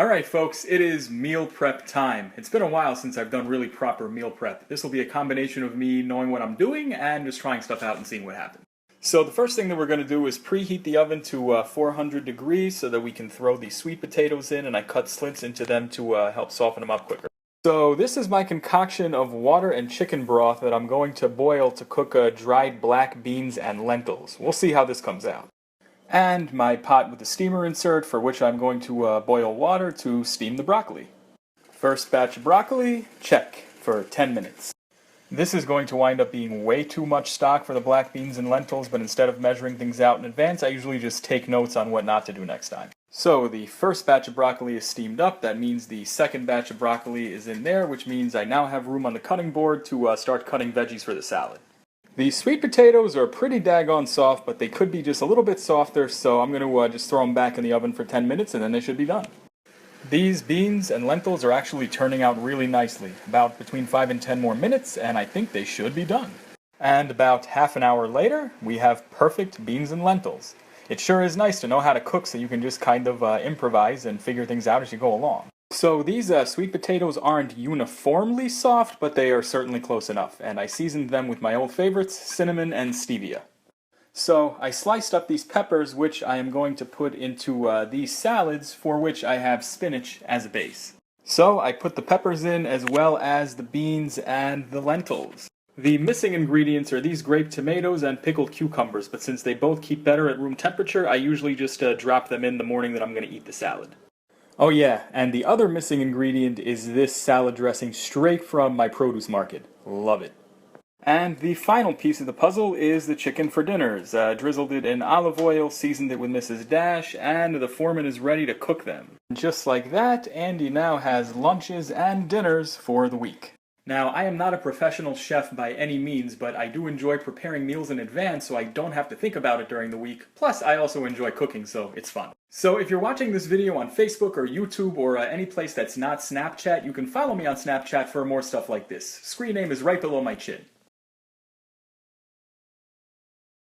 Alright folks, it is meal prep time. It's been a while since I've done really proper meal prep. This will be a combination of me knowing what I'm doing and just trying stuff out and seeing what happens. So the first thing that we're going to do is preheat the oven to 400 degrees so that we can throw the sweet potatoes in, and I cut slits into them to help soften them up quicker. So this is my concoction of water and chicken broth that I'm going to boil to cook dried black beans and lentils. We'll see how this comes out. And my pot with the steamer insert, for which I'm going to boil water to steam the broccoli. First batch of broccoli, check, for 10 minutes. This is going to wind up being way too much stock for the black beans and lentils, but instead of measuring things out in advance, I usually just take notes on what not to do next time. So the first batch of broccoli is steamed up. That means the second batch of broccoli is in there, which means I now have room on the cutting board to start cutting veggies for the salad. The sweet potatoes are pretty daggone soft, but they could be just a little bit softer, so I'm going to just throw them back in the oven for 10 minutes and then they should be done. These beans and lentils are actually turning out really nicely, about between 5 and 10 more minutes, and I think they should be done. And about half an hour later, we have perfect beans and lentils. It sure is nice to know how to cook so you can just kind of improvise and figure things out as you go along. So these sweet potatoes aren't uniformly soft, but they are certainly close enough, and I seasoned them with my old favorites, cinnamon and stevia. So I sliced up these peppers, which I am going to put into these salads, for which I have spinach as a base. So I put the peppers in as well as the beans and the lentils. The missing ingredients are these grape tomatoes and pickled cucumbers, but since they both keep better at room temperature, I usually just drop them in the morning that I'm going to eat the salad. Oh yeah, and the other missing ingredient is this salad dressing straight from my produce market. Love it. And the final piece of the puzzle is the chicken for dinners. Drizzled it in olive oil, seasoned it with Mrs. Dash, and the foreman is ready to cook them. Just like that, Andy now has lunches and dinners for the week. Now, I am not a professional chef by any means, but I do enjoy preparing meals in advance so I don't have to think about it during the week. Plus, I also enjoy cooking, so it's fun. So if you're watching this video on Facebook or YouTube or any place that's not Snapchat, you can follow me on Snapchat for more stuff like this. Screen name is right below my chin.